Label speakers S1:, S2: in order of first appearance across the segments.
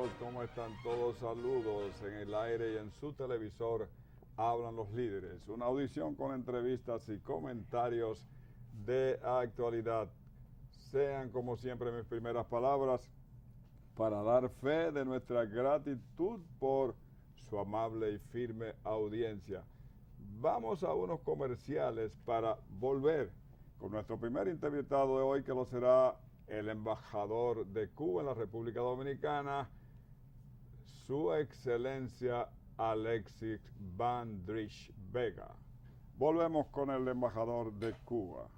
S1: amigos, ¿cómo están todos? Saludos en el aire y en su televisor. Hablan los líderes. Una audición con entrevistas y comentarios de actualidad. Sean como siempre mis primeras palabras para dar fe de nuestra gratitud por su amable y firme audiencia. Vamos a unos comerciales para volver con nuestro primer invitado de hoy, que lo será el embajador de Cuba en la República Dominicana, Su Excelencia Alexis Vandrich Vega. Volvemos con el embajador de Cuba.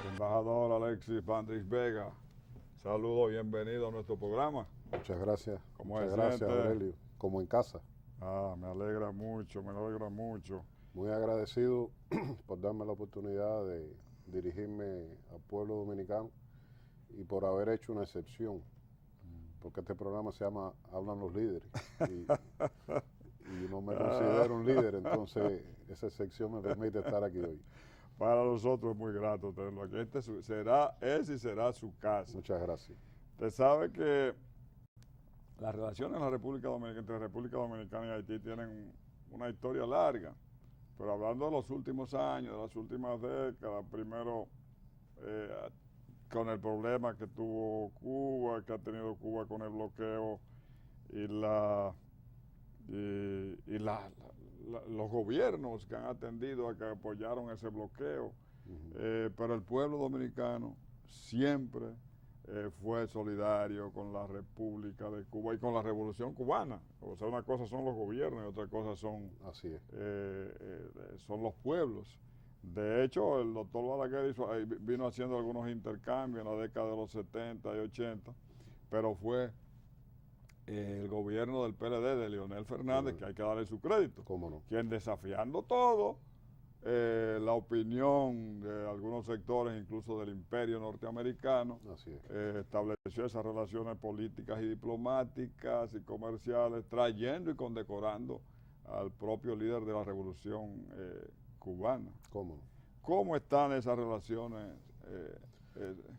S1: Embajador Alexis Vandrich Vega, saludos, bienvenido a nuestro programa.
S2: Muchas gracias.
S1: ¿Cómo
S2: Muchas
S1: se
S2: gracias,
S1: siente?
S2: Aurelio. Como en casa.
S1: Me alegra mucho, me alegra mucho.
S2: Muy agradecido por darme la oportunidad de dirigirme al pueblo dominicano y por haber hecho una excepción, porque este programa se llama Hablan los líderes y no me considero un líder, entonces esa excepción me permite estar aquí hoy.
S1: Para nosotros es muy grato tenerlo aquí. Es y será su casa.
S2: Muchas gracias.
S1: Usted sabe que las relaciones en la República Dominicana, entre República Dominicana y Haití tienen una historia larga, pero hablando de los últimos años, de las últimas décadas, primero con el problema que tuvo Cuba, que ha tenido Cuba con el bloqueo y los gobiernos que han atendido a que apoyaron ese bloqueo, pero el pueblo dominicano siempre fue solidario con la República de Cuba y con la Revolución Cubana. O sea, una cosa son los gobiernos y otra cosa son,
S2: Así es.
S1: son los pueblos. De hecho, el doctor Balaguer vino haciendo algunos intercambios en la década de los 70 y 80, pero fue el gobierno del PLD de Leonel Fernández, que hay que darle su crédito,
S2: ¿Cómo no?
S1: quien desafiando todo, la opinión de algunos sectores, incluso del imperio norteamericano,
S2: Así es.
S1: estableció esas relaciones políticas y diplomáticas y comerciales, trayendo y condecorando al propio líder de la revolución cubana.
S2: ¿Cómo no?
S1: ¿Cómo están esas relaciones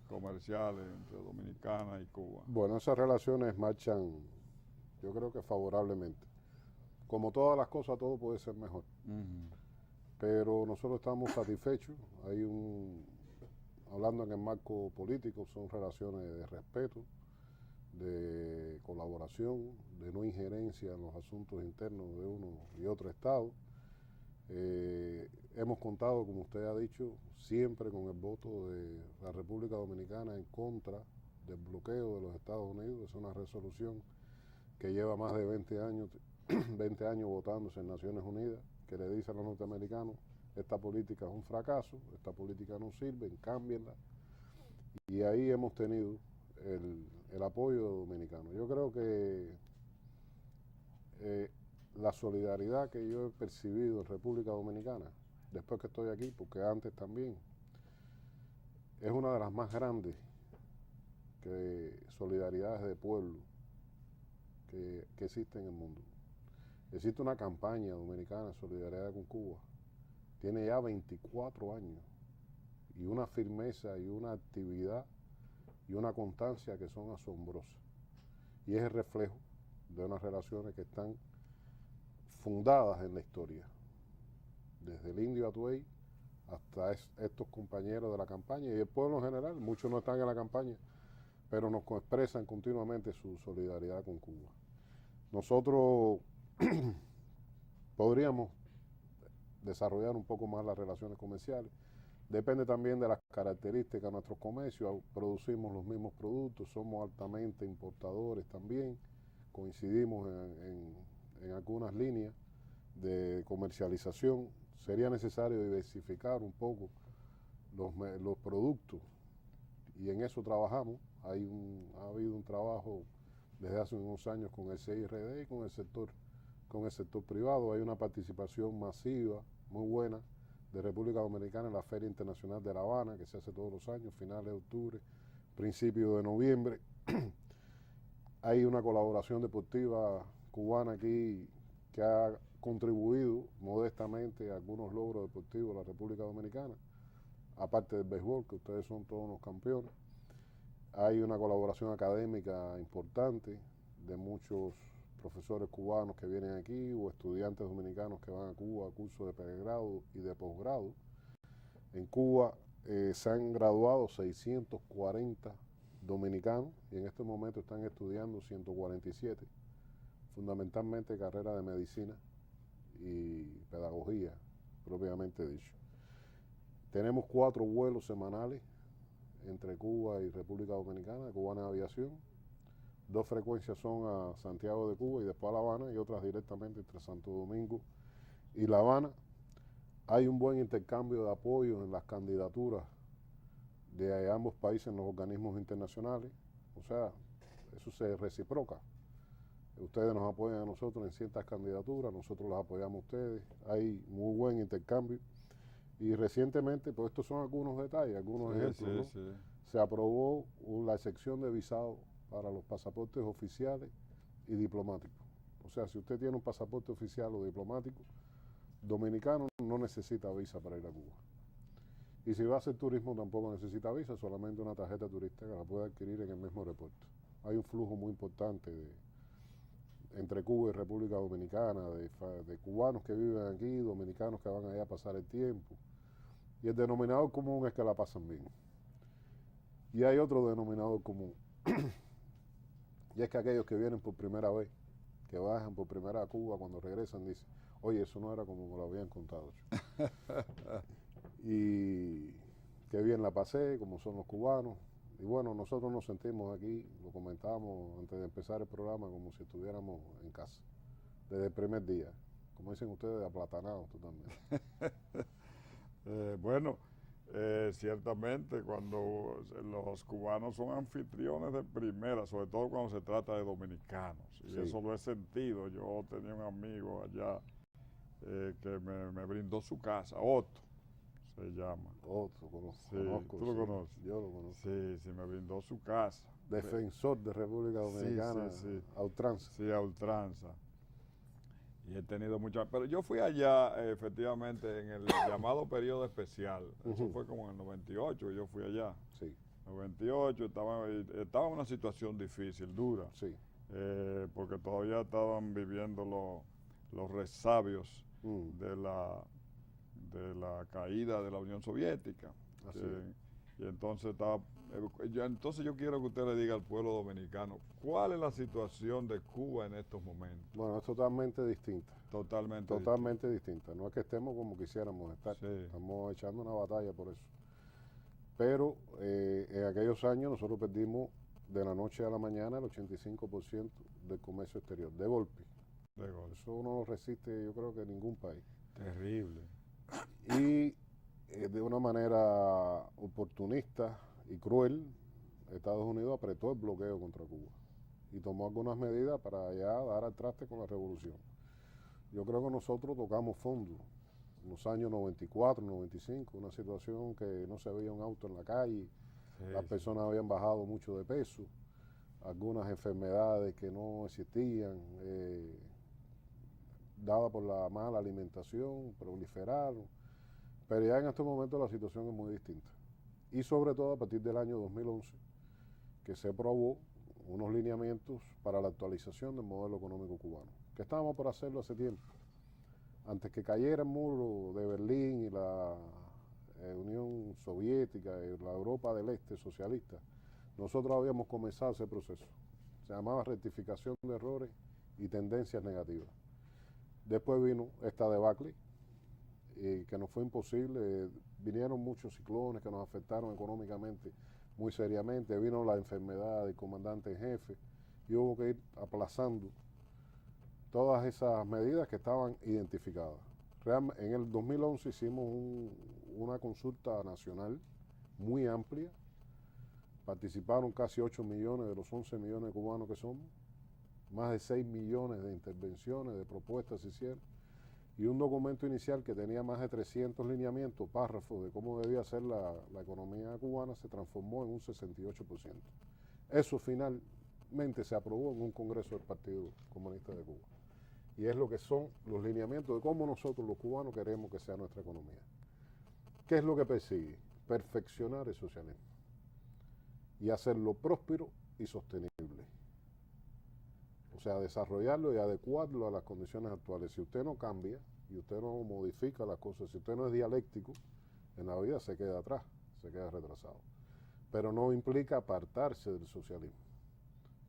S1: comerciales entre Dominicana y Cuba?
S2: Bueno, esas relaciones marchan, yo creo que favorablemente. Como todas las cosas, todo puede ser mejor. Pero nosotros estamos satisfechos. Hablando en el marco político, son relaciones de respeto, de colaboración, de no injerencia en los asuntos internos de uno y otro estado. Hemos contado, como usted ha dicho, siempre con el voto de la República Dominicana en contra del bloqueo de los Estados Unidos. Es una resolución que lleva más de 20 años votándose en Naciones Unidas, que le dice a los norteamericanos: esta política es un fracaso, esta política no sirve, cámbienla. Y ahí hemos tenido el apoyo dominicano. Yo creo que la solidaridad que yo he percibido en República Dominicana, después que estoy aquí, porque antes también, es una de las más grandes solidaridades de pueblo que existe en el mundo. Existe una campaña dominicana de solidaridad con Cuba, tiene ya 24 años, y una firmeza y una actividad y una constancia que son asombrosas. Y es el reflejo de unas relaciones que están fundadas en la historia, desde el indio Atuey hasta estos compañeros de la campaña y el pueblo en general. Muchos no están en la campaña, pero nos expresan continuamente su solidaridad con Cuba. Nosotros podríamos desarrollar un poco más las relaciones comerciales. Depende también de las características de nuestros comercios. Producimos los mismos productos, somos altamente importadores también, coincidimos en algunas líneas de comercialización. sería necesario diversificar un poco los productos y en eso trabajamos. Ha habido un trabajo desde hace unos años con el CIRD y con el sector privado. Hay una participación masiva, muy buena, de República Dominicana en la Feria Internacional de La Habana, que se hace todos los años, finales de octubre, principios de noviembre. Hay una colaboración deportiva cubana aquí que ha contribuido modestamente a algunos logros deportivos de la República Dominicana, aparte del béisbol, que ustedes son todos unos campeones. Hay una colaboración académica importante de muchos profesores cubanos que vienen aquí o estudiantes dominicanos que van a Cuba a cursos de pregrado y de posgrado. En Cuba se han graduado 640 dominicanos y en este momento están estudiando 147, fundamentalmente carreras de medicina y pedagogía, propiamente dicho. Tenemos 4 vuelos semanales entre Cuba y República Dominicana, de Cubana Aviación. 2 frecuencias son a Santiago de Cuba y después a La Habana, y otras directamente entre Santo Domingo y La Habana. Hay un buen intercambio de apoyo en las candidaturas de ambos países en los organismos internacionales, o sea, eso se reciproca. Ustedes nos apoyan a nosotros en ciertas candidaturas, nosotros las apoyamos a ustedes, hay muy buen intercambio. Y recientemente, pues estos son algunos detalles, algunos ejemplos, ¿no? Se aprobó la excepción de visado para los pasaportes oficiales y diplomáticos. O sea, si usted tiene un pasaporte oficial o diplomático dominicano, no necesita visa para ir a Cuba. Y si va a hacer turismo, tampoco necesita visa, solamente una tarjeta turística que la puede adquirir en el mismo aeropuerto. Hay un flujo muy importante entre Cuba y República Dominicana, de cubanos que viven aquí, dominicanos que van allá a pasar el tiempo. Y el denominador común es que la pasan bien. Y hay otro denominador común, y es que aquellos que vienen por primera vez, que bajan por primera vez a Cuba, cuando regresan dicen, oye, eso no era como me lo habían contado. Y qué bien la pasé, como son los cubanos. Y bueno, nosotros nos sentimos aquí, lo comentábamos antes de empezar el programa, como si estuviéramos en casa, desde el primer día. Como dicen ustedes, aplatanados totalmente.
S1: Bueno, ciertamente cuando los cubanos son anfitriones de primera, sobre todo cuando se trata de dominicanos, y sí, eso lo he sentido. Yo tenía un amigo allá que me brindó su casa, Otto se llama.
S2: Otto, conozco.
S1: ¿Tú lo conoces?
S2: Yo lo conozco.
S1: Sí, me brindó su casa.
S2: Defensor de República Dominicana,
S1: sí.
S2: A ultranza.
S1: Sí, a ultranza. Y he tenido muchas, pero yo fui allá efectivamente en el llamado periodo especial. Eso fue como en el 98, yo fui allá.
S2: Sí.
S1: 98, estaba en una situación difícil, dura.
S2: Sí.
S1: Porque todavía estaban viviendo los resabios de la caída de la Unión Soviética. Y entonces entonces yo quiero que usted le diga al pueblo dominicano, ¿cuál es la situación de Cuba en estos momentos?
S2: Bueno, es totalmente distinta.
S1: Totalmente
S2: distinta. No es que estemos como quisiéramos estar.
S1: Sí.
S2: Estamos echando una batalla por eso. Pero en aquellos años nosotros perdimos de la noche a la mañana el 85% del comercio exterior, de golpe. Eso uno no resiste, yo creo que ningún país.
S1: Terrible.
S2: Y de una manera oportunista y cruel, Estados Unidos apretó el bloqueo contra Cuba y tomó algunas medidas para ya dar al traste con la revolución. Yo creo que nosotros tocamos fondo en los años 94, 95, una situación que no se veía un auto en la calle, las personas habían bajado mucho de peso, algunas enfermedades que no existían, dadas por la mala alimentación, proliferaron, pero ya en estos momentos la situación es muy distinta. Y sobre todo a partir del año 2011, que se aprobó unos lineamientos para la actualización del modelo económico cubano, que estábamos por hacerlo hace tiempo. Antes que cayera el muro de Berlín y la Unión Soviética y la Europa del Este socialista, nosotros habíamos comenzado ese proceso. Se llamaba rectificación de errores y tendencias negativas. Después vino esta debacle, que nos fue imposible. Vinieron muchos ciclones que nos afectaron económicamente muy seriamente. Vino la enfermedad del comandante en jefe y hubo que ir aplazando todas esas medidas que estaban identificadas. En el 2011 hicimos una consulta nacional muy amplia. Participaron casi 8 millones de los 11 millones de cubanos que somos. Más de 6 millones de intervenciones, de propuestas se hicieron. Y un documento inicial que tenía más de 300 lineamientos, párrafos de cómo debía ser la economía cubana, se transformó en un 68%. Eso finalmente se aprobó en un congreso del Partido Comunista de Cuba. Y es lo que son los lineamientos de cómo nosotros los cubanos queremos que sea nuestra economía. ¿Qué es lo que persigue? Perfeccionar el socialismo y hacerlo próspero y sostenible. O sea, desarrollarlo y adecuarlo a las condiciones actuales. Si usted no cambia y usted no modifica las cosas, si usted no es dialéctico, en la vida se queda atrás, se queda retrasado. Pero no implica apartarse del socialismo,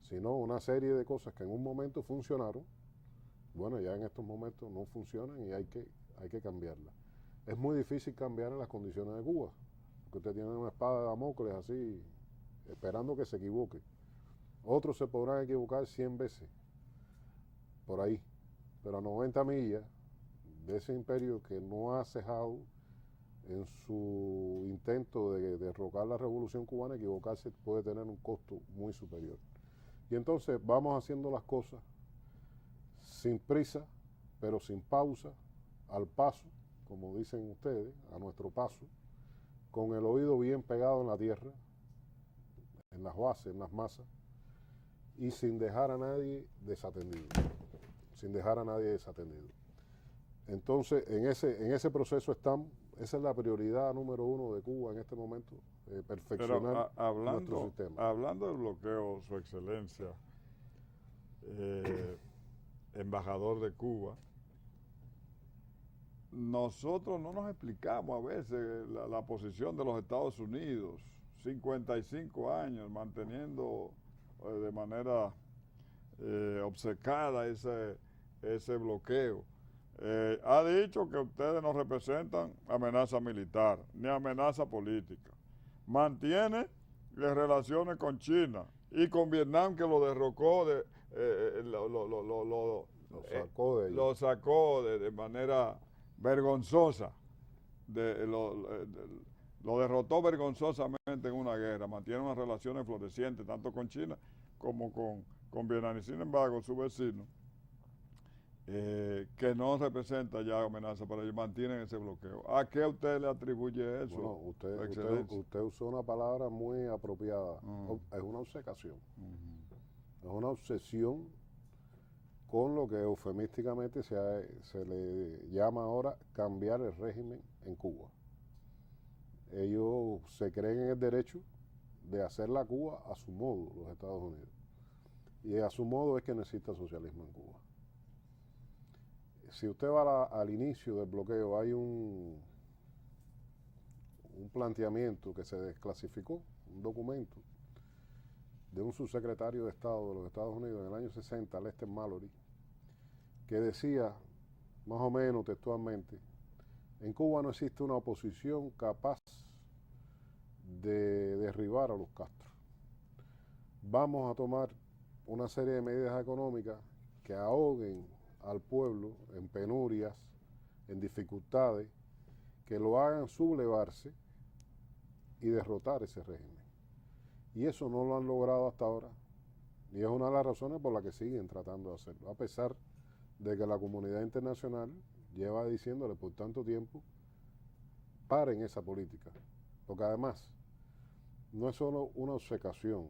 S2: sino una serie de cosas que en un momento funcionaron, bueno, ya en estos momentos no funcionan y hay que cambiarlas. Es muy difícil cambiar en las condiciones de Cuba, porque usted tiene una espada de Damocles así, esperando que se equivoque. Otros se podrán equivocar 100 veces, por ahí, pero a 90 millas de ese imperio que no ha cejado en su intento de derrocar la revolución cubana, equivocarse puede tener un costo muy superior. Y entonces vamos haciendo las cosas sin prisa, pero sin pausa, al paso, como dicen ustedes, a nuestro paso, con el oído bien pegado en la tierra, en las bases, en las masas, y sin dejar a nadie desatendido, sin dejar a nadie desatendido. Entonces, en ese proceso estamos. Esa es la prioridad número 1 de Cuba en este momento, perfeccionar nuestro sistema.
S1: Hablando del bloqueo, Su Excelencia, embajador de Cuba, nosotros no nos explicamos a veces la posición de los Estados Unidos, 55 años manteniendo de manera obcecada ese bloqueo. Ha dicho que ustedes no representan amenaza militar ni amenaza política. Mantiene las relaciones con China y con Vietnam, que lo derrocó, lo sacó de manera vergonzosa, lo derrotó vergonzosamente en una guerra. Mantiene unas relaciones florecientes tanto con China como con Vietnam. Y sin embargo, su vecino, que no representa ya amenaza para ellos, mantienen ese bloqueo. ¿A qué usted le atribuye eso?
S2: Bueno, usted usó una palabra muy apropiada. Es una obcecación. Es una obsesión con lo que eufemísticamente se le llama ahora cambiar el régimen en Cuba. Ellos se creen en el derecho de hacer la Cuba a su modo, los Estados Unidos. Y a su modo es que necesita socialismo en Cuba. Si usted va al inicio del bloqueo, hay un planteamiento que se desclasificó, un documento de un subsecretario de Estado de los Estados Unidos en el año 60, Lester Mallory, que decía, más o menos textualmente, en Cuba no existe una oposición capaz de derribar a los Castro. Vamos a tomar una serie de medidas económicas que ahoguen al pueblo en penurias, en dificultades, que lo hagan sublevarse y derrotar ese régimen. Y eso no lo han logrado hasta ahora, y es una de las razones por las que siguen tratando de hacerlo, a pesar de que la comunidad internacional lleva diciéndole por tanto tiempo, paren esa política, porque además no es solo una obcecación,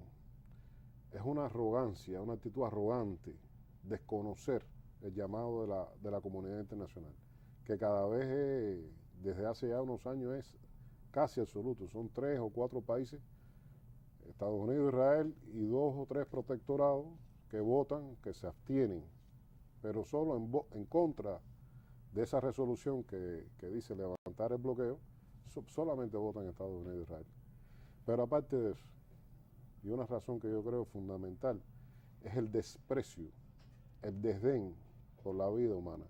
S2: es una arrogancia, una actitud arrogante, desconocer el llamado de la comunidad internacional, que cada vez, desde hace ya unos años, es casi absoluto. Son 3 o 4 países, Estados Unidos, Israel, y 2 o 3 protectorados que votan, que se abstienen, pero solo en contra de esa resolución que dice levantar el bloqueo, solamente votan Estados Unidos y Israel. Pero aparte de eso, y una razón que yo creo fundamental, es el desprecio, el desdén por la vida humana,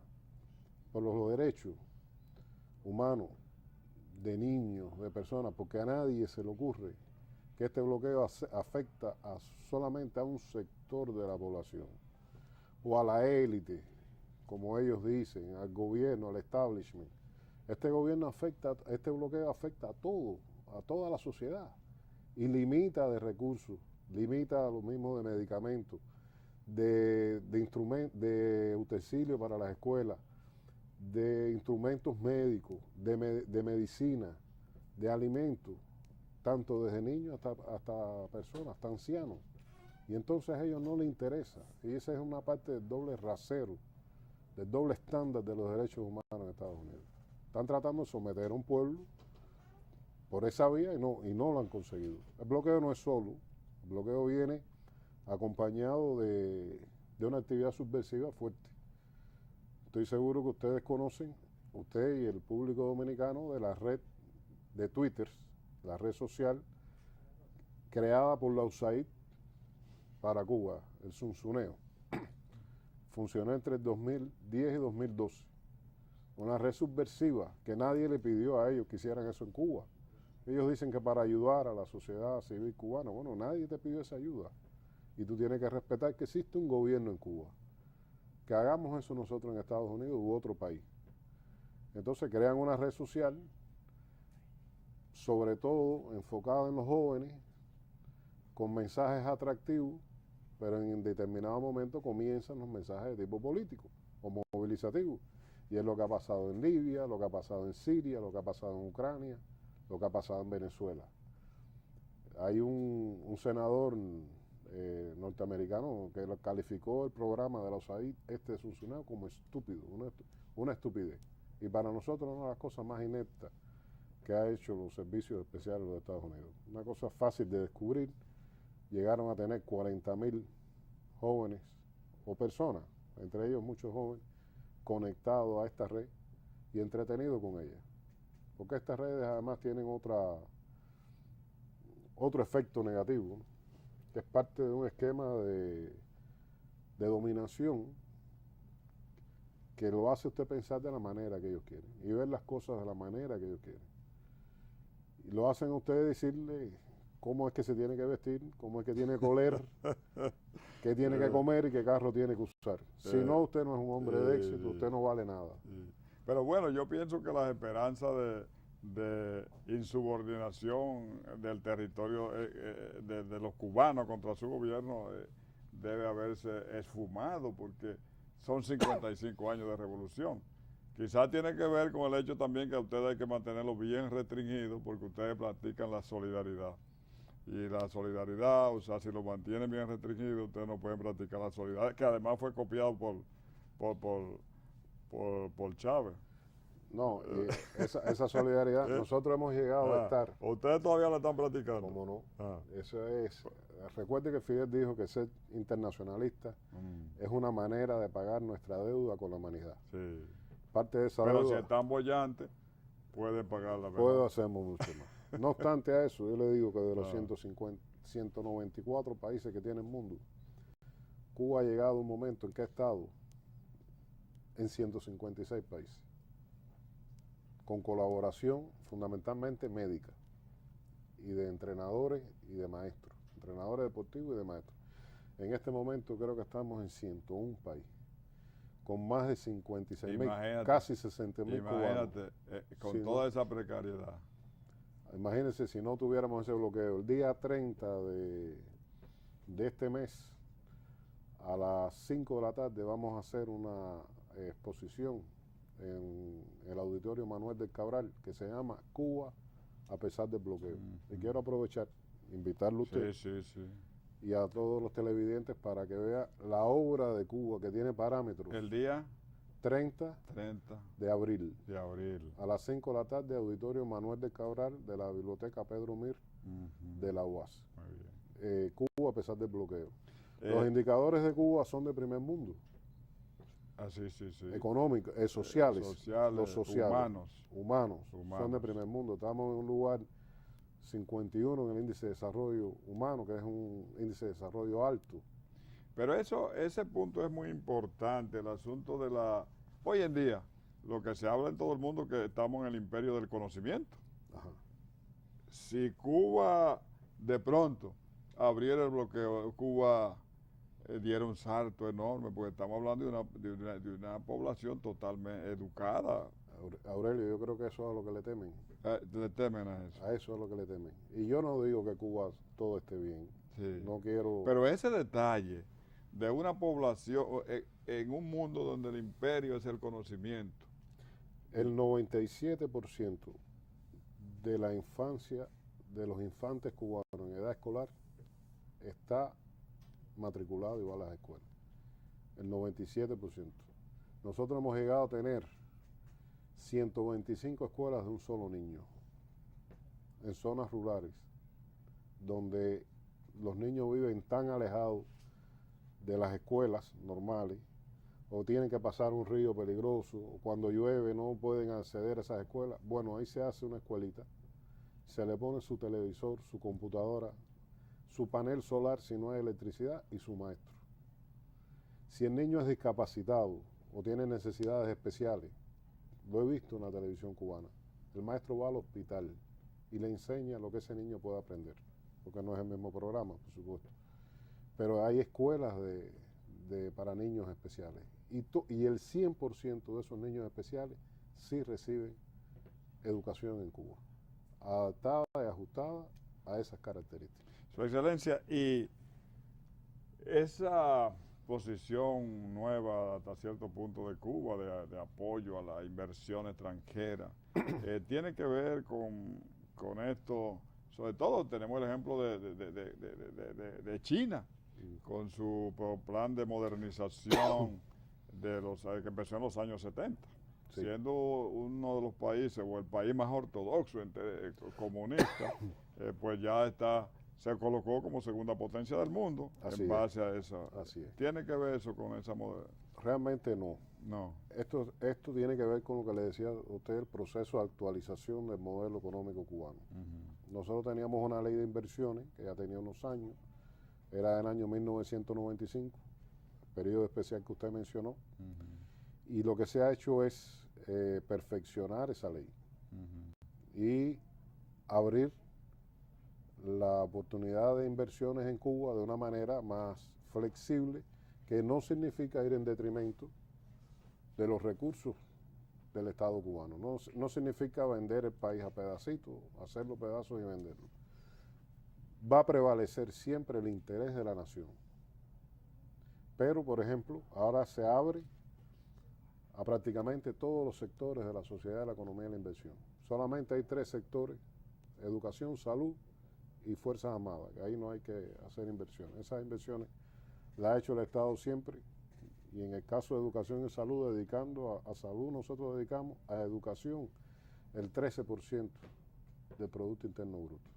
S2: por los derechos humanos de niños, de personas, porque a nadie se le ocurre que este bloqueo afecta solamente a un sector de la población o a la élite, como ellos dicen, al gobierno, al establishment. Este bloqueo afecta a todo, a toda la sociedad y limita de recursos, limita lo mismo de medicamentos, de utensilios para las escuelas, de instrumentos médicos, de medicina, de alimentos, tanto desde niños hasta personas, hasta ancianos. Y entonces a ellos no les interesa. Y esa es una parte del doble rasero, del doble estándar de los derechos humanos en Estados Unidos. Están tratando de someter a un pueblo por esa vía y no lo han conseguido. El bloqueo no es solo, el bloqueo viene acompañado de una actividad subversiva fuerte. Estoy seguro que ustedes conocen, usted y el público dominicano, de la red de Twitter, la red social creada por la USAID para Cuba, el Zunzuneo. Funcionó entre el 2010 y 2012. Una red subversiva que nadie le pidió a ellos que hicieran eso en Cuba. Ellos dicen que para ayudar a la sociedad civil cubana. Bueno, nadie te pidió esa ayuda. Y tú tienes que respetar que existe un gobierno en Cuba. Que hagamos eso nosotros en Estados Unidos u otro país. Entonces crean una red social, sobre todo enfocada en los jóvenes, con mensajes atractivos, pero en determinado momento comienzan los mensajes de tipo político o movilizativo. Y es lo que ha pasado en Libia, lo que ha pasado en Siria, lo que ha pasado en Ucrania, lo que ha pasado en Venezuela. Hay un senador norteamericano que calificó el programa de la USAID, de Zunzuneo, como estúpido, una estupidez. Y para nosotros una de las cosas más ineptas que ha hecho los servicios especiales de los Estados Unidos. Una cosa fácil de descubrir. Llegaron a tener 40.000 jóvenes o personas, entre ellos muchos jóvenes, conectados a esta red y entretenidos con ella. Porque estas redes además tienen otro efecto negativo, ¿no? Que es parte de un esquema de dominación que lo hace usted pensar de la manera que ellos quieren y ver las cosas de la manera que ellos quieren. Y lo hacen a ustedes decirle cómo es que se tiene que vestir, cómo es que tiene que oler, qué tiene que comer y qué carro tiene que usar. Si no, usted no es un hombre de éxito, usted no vale nada.
S1: Pero bueno, yo pienso que las esperanzas de insubordinación del territorio de los cubanos contra su gobierno debe haberse esfumado, porque son 55 años de revolución. Quizás tiene que ver con el hecho también que a ustedes hay que mantenerlos bien restringidos, porque ustedes practican la solidaridad. Y la solidaridad, o sea, si lo mantienen bien restringido, ustedes no pueden practicar la solidaridad, que además fue copiado por Chávez.
S2: No, esa solidaridad, nosotros hemos llegado a estar.
S1: ¿Ustedes todavía la están practicando?
S2: ¿Cómo no? Eso es. Recuerde que Fidel dijo que ser internacionalista es una manera de pagar nuestra deuda con la humanidad.
S1: Sí.
S2: Parte de esa
S1: Pero
S2: deuda,
S1: si están bollantes, pueden pagarla.
S2: puedo hacer mucho más. No obstante a eso, yo le digo que de los 194 países que tiene el mundo, Cuba ha llegado a un momento en que ha estado en 156 países, con colaboración fundamentalmente médica y de entrenadores y de maestros, entrenadores deportivos y de maestros. En este momento creo que estamos en 101 países, con más de 56.000, casi 60.000 cubanos.
S1: Imagínate, con toda esa precariedad.
S2: Imagínense si no tuviéramos ese bloqueo. El día 30 de este mes, a las 5 de la tarde, vamos a hacer una exposición en el Auditorio Manuel del Cabral, que se llama Cuba a pesar del bloqueo. Y quiero aprovechar, invitarlo a usted y a todos los televidentes para que vea la obra de Cuba, que tiene parámetros.
S1: El día
S2: 30 de abril. A las 5 de la tarde, Auditorio Manuel del Cabral de la Biblioteca Pedro Mir de la UAS. Cuba a pesar del bloqueo. Los indicadores de Cuba son de primer mundo. Económicos, sociales, los sociales, humanos, son de primer mundo. Estamos en un lugar 51 en el índice de desarrollo humano, que es un índice de desarrollo alto.
S1: Pero ese punto es muy importante, el asunto de la... Hoy en día, lo que se habla en todo el mundo es que estamos en el imperio del conocimiento.
S2: Ajá.
S1: Si Cuba de pronto abriera el bloqueo, Cuba diera un salto enorme, porque estamos hablando de una población totalmente educada.
S2: Aurelio, yo creo que eso es a lo que le temen.
S1: Le temen a eso.
S2: A eso es lo que le temen. Y yo no digo que Cuba todo esté bien.
S1: Sí.
S2: No quiero...
S1: Pero ese detalle de una población en un mundo donde el imperio es el conocimiento.
S2: El 97% de la infancia de los infantes cubanos en edad escolar está matriculado y va a las escuelas. El 97%. Nosotros hemos llegado a tener 125 escuelas de un solo niño en zonas rurales, donde los niños viven tan alejados de las escuelas normales, o tienen que pasar un río peligroso, o cuando llueve no pueden acceder a esas escuelas. Bueno, ahí se hace una escuelita, se le pone su televisor, su computadora, su panel solar si no hay electricidad y su maestro. Si el niño es discapacitado o tiene necesidades especiales, lo he visto en la televisión cubana, el maestro va al hospital y le enseña lo que ese niño puede aprender, porque no es el mismo programa, por supuesto. Pero hay escuelas para niños especiales y el 100% de esos niños especiales sí reciben educación en Cuba, adaptada y ajustada a esas características.
S1: Su Excelencia, y esa posición nueva hasta cierto punto de Cuba de apoyo a la inversión extranjera, tiene que ver con esto. Sobre todo tenemos el ejemplo de China, con su plan de modernización que empezó en los años 70, sí, siendo uno de los países o el país más ortodoxo comunista, pues ya se colocó como segunda potencia del mundo. Así en base a esa.
S2: Así es.
S1: ¿Tiene que ver eso con esa modernización?
S2: Realmente no.
S1: No.
S2: Esto tiene que ver con lo que le decía a usted, el proceso de actualización del modelo económico cubano. Nosotros teníamos una ley de inversiones que ya tenía unos años, era del año 1995, el periodo especial que usted mencionó, y lo que se ha hecho es perfeccionar esa ley y abrir la oportunidad de inversiones en Cuba de una manera más flexible, que no significa ir en detrimento de los recursos del Estado cubano. No significa vender el país a pedacitos, hacerlo pedazos y venderlo. Va a prevalecer siempre el interés de la nación. Pero, por ejemplo, ahora se abre a prácticamente todos los sectores de la sociedad, de la economía y la inversión. Solamente hay 3 sectores: educación, salud y Fuerzas Armadas, que ahí no hay que hacer inversiones. Esas inversiones las ha hecho el Estado siempre, y en el caso de educación y salud, dedicando a salud, nosotros dedicamos a educación el 13% del Producto Interno Bruto.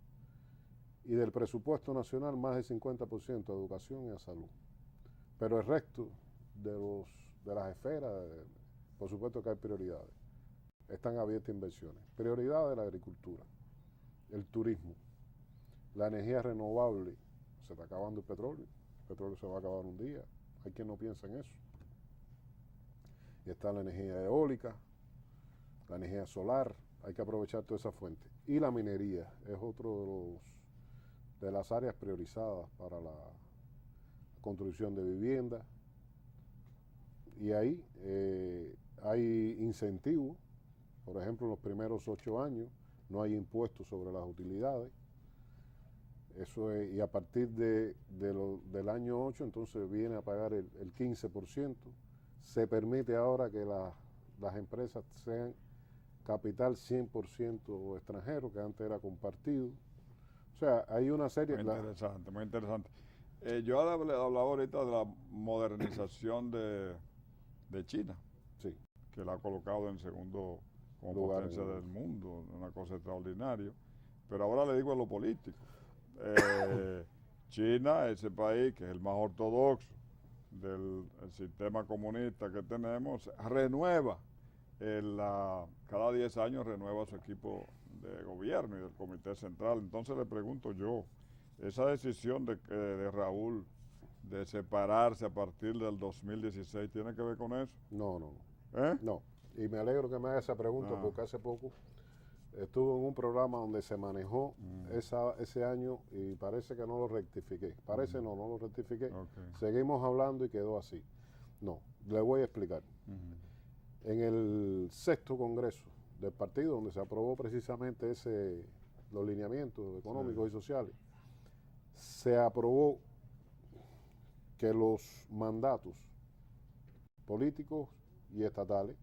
S2: Y del presupuesto nacional, más del 50% a educación y a salud. Pero el resto de las esferas, por supuesto que hay prioridades. Están abiertas inversiones. Prioridad de la agricultura, el turismo, la energía renovable. Se está acabando el petróleo se va a acabar un día. Hay quien no piensa en eso. Y está la energía eólica, la energía solar, hay que aprovechar toda esa fuente. Y la minería es otro de las áreas priorizadas para la construcción de viviendas. Y ahí hay incentivos. Por ejemplo, en los primeros 8 años no hay impuestos sobre las utilidades. Eso es, y a partir del año 8 entonces viene a pagar el 15%. Se permite ahora que las empresas sean capital 100% extranjero, que antes era compartido. O sea, hay una serie...
S1: Muy interesante, muy interesante. Yo hablaba ahorita de la modernización de China,
S2: sí,
S1: que la ha colocado en segundo como
S2: lugar
S1: potencia del mundo, una cosa extraordinaria. Pero ahora le digo a lo político. China, ese país que es el más ortodoxo del sistema comunista que tenemos, renueva, cada 10 años renueva su equipo de gobierno y del comité central. Entonces le pregunto yo, esa decisión de Raúl de separarse a partir del 2016, ¿tiene que ver con eso?
S2: No.
S1: ¿Eh?
S2: No. Y me alegro que me haga esa pregunta porque hace poco Estuve en un programa donde se manejó ese año y parece que no lo rectifiqué. Parece no lo rectifiqué.
S1: Okay.
S2: Seguimos hablando y quedó así. No, le voy a explicar. En el 6º Congreso del partido, donde se aprobó precisamente los lineamientos económicos y sociales, se aprobó que los mandatos políticos y estatales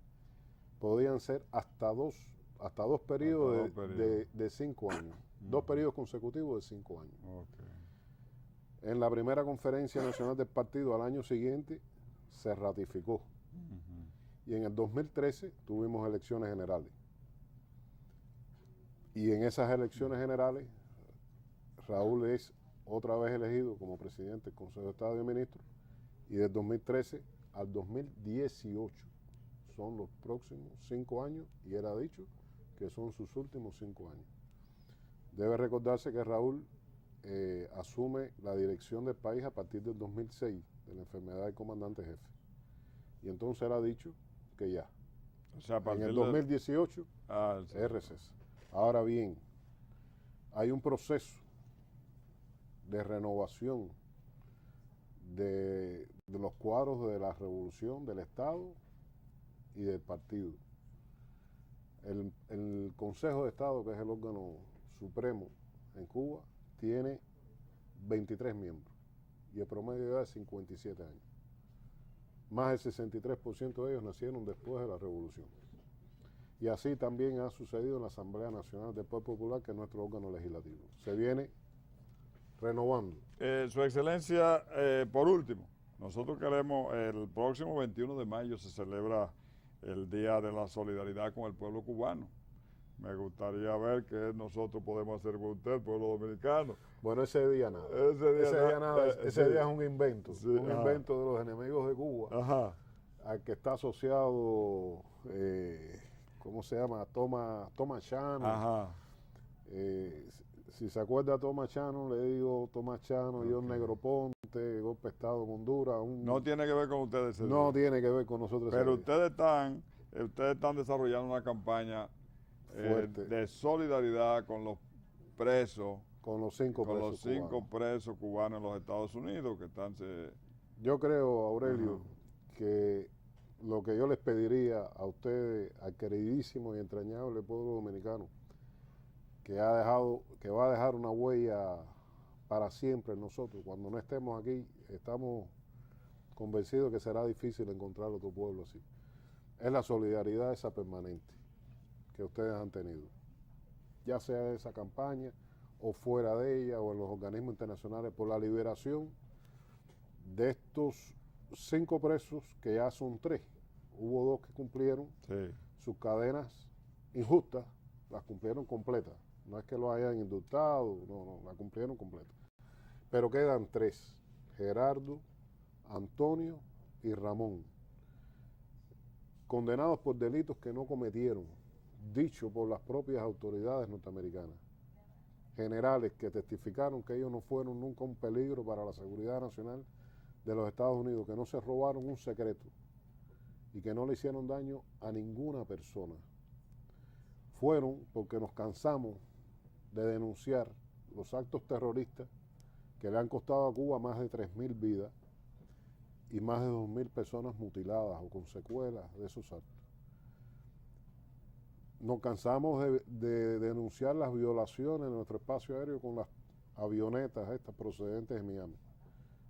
S2: podían ser hasta dos periodos de 5 años, 2 periodos consecutivos de 5 años.
S1: Okay.
S2: En la primera conferencia nacional del partido al año siguiente se ratificó. Y en el 2013 tuvimos elecciones generales. Y en esas elecciones generales, Raúl es otra vez elegido como presidente del Consejo de Estado y Ministros. Y del 2013 al 2018 son los próximos 5 años, y él ha dicho que son sus últimos 5 años. Debe recordarse que Raúl asume la dirección del país a partir del 2006, de la enfermedad del comandante jefe. Y entonces él ha dicho que ya.
S1: O sea,
S2: en el 2018 es receso. Ahora bien, hay un proceso de renovación de los cuadros de la revolución del Estado y del partido. El Consejo de Estado, que es el órgano supremo en Cuba, tiene 23 miembros y el promedio de edad es 57 años. Más del 63% de ellos nacieron después de la revolución. Y así también ha sucedido en la Asamblea Nacional del Pueblo Popular, que es nuestro órgano legislativo. Se viene renovando.
S1: Su Excelencia, por último, nosotros queremos, el próximo 21 de mayo se celebra el Día de la Solidaridad con el pueblo cubano. Me gustaría ver qué nosotros podemos hacer con usted, pueblo dominicano.
S2: Bueno, ese día nada. Ese día es un invento. Sí, un invento de los enemigos de Cuba. Al que está asociado, ¿cómo se llama? Thomas Shannon. Si se acuerda de Thomas Shannon, le digo Thomas Shannon, John Negroponte, golpe de Estado con Honduras.
S1: No tiene que ver con ustedes.
S2: No tiene que ver con nosotros.
S1: Pero ustedes están desarrollando una campaña de solidaridad con los presos.
S2: Con los 5 presos.
S1: Con los 5 presos cubanos en los Estados Unidos que están...
S2: Yo creo, Aurelio, que lo que yo les pediría a ustedes, al queridísimo y entrañable pueblo dominicano, que va a dejar una huella para siempre en nosotros. Cuando no estemos aquí, estamos convencidos que será difícil encontrar otro pueblo así. Es la solidaridad esa permanente que ustedes han tenido, ya sea en esa campaña o fuera de ella o en los organismos internacionales, por la liberación de estos 5 presos, que ya son 3. Hubo 2 que cumplieron sus cadenas injustas, las cumplieron completas. No es que lo hayan indultado, no, la cumplieron completa. Pero quedan 3, Gerardo, Antonio y Ramón, condenados por delitos que no cometieron, dicho por las propias autoridades norteamericanas, generales que testificaron que ellos no fueron nunca un peligro para la seguridad nacional de los Estados Unidos, que no se robaron un secreto y que no le hicieron daño a ninguna persona. Fueron porque nos cansamos de denunciar los actos terroristas que le han costado a Cuba más de 3.000 vidas y más de 2.000 personas mutiladas o con secuelas de esos actos. Nos cansamos de denunciar las violaciones en nuestro espacio aéreo con las avionetas estas procedentes de Miami,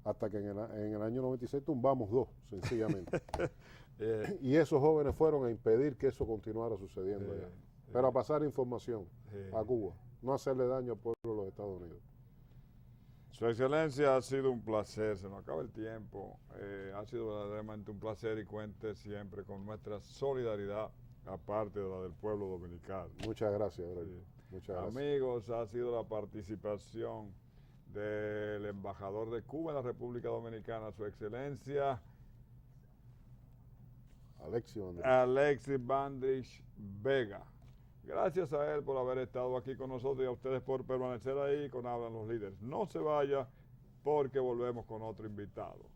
S2: hasta que en el año 96 tumbamos 2, sencillamente. Y esos jóvenes fueron a impedir que eso continuara sucediendo allá. Pero a pasar información a Cuba, no hacerle daño al pueblo de los Estados Unidos.
S1: Su Excelencia, ha sido un placer, se nos acaba el tiempo, ha sido verdaderamente un placer y cuente siempre con nuestra solidaridad, aparte de la del pueblo dominicano.
S2: Muchas gracias, Aurelio. Muchas gracias.
S1: Amigos, ha sido la participación del embajador de Cuba en la República Dominicana, Su Excelencia Alexis Bandrich Vega. Gracias a él por haber estado aquí con nosotros y a ustedes por permanecer ahí con Hablan los Líderes. No se vaya porque volvemos con otro invitado.